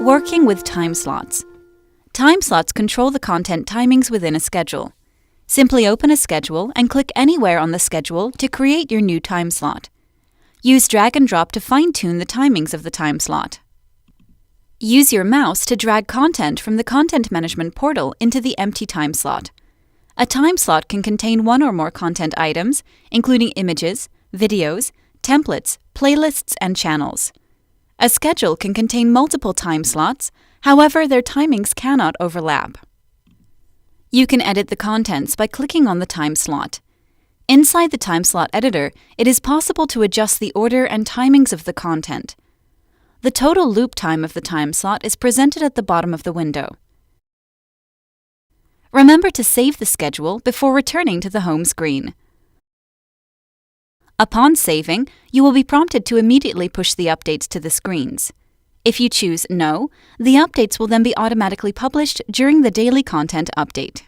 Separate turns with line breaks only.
Working with time slots. Time slots control the content timings within a schedule. Simply open a schedule and click anywhere on the schedule to create your new time slot. Use drag and drop to fine-tune the timings of the time slot. Use your mouse to drag content from the Content Management portal into the empty time slot. A time slot can contain one or more content items, including images, videos, templates, playlists, and channels. A schedule can contain multiple time slots, however, their timings cannot overlap. You can edit the contents by clicking on the time slot. Inside the time slot editor, it is possible to adjust the order and timings of the content. The total loop time of the time slot is presented at the bottom of the window. Remember to save the schedule before returning to the home screen. Upon saving, you will be prompted to immediately push the updates to the screens. If you choose No, the updates will then be automatically published during the daily content update.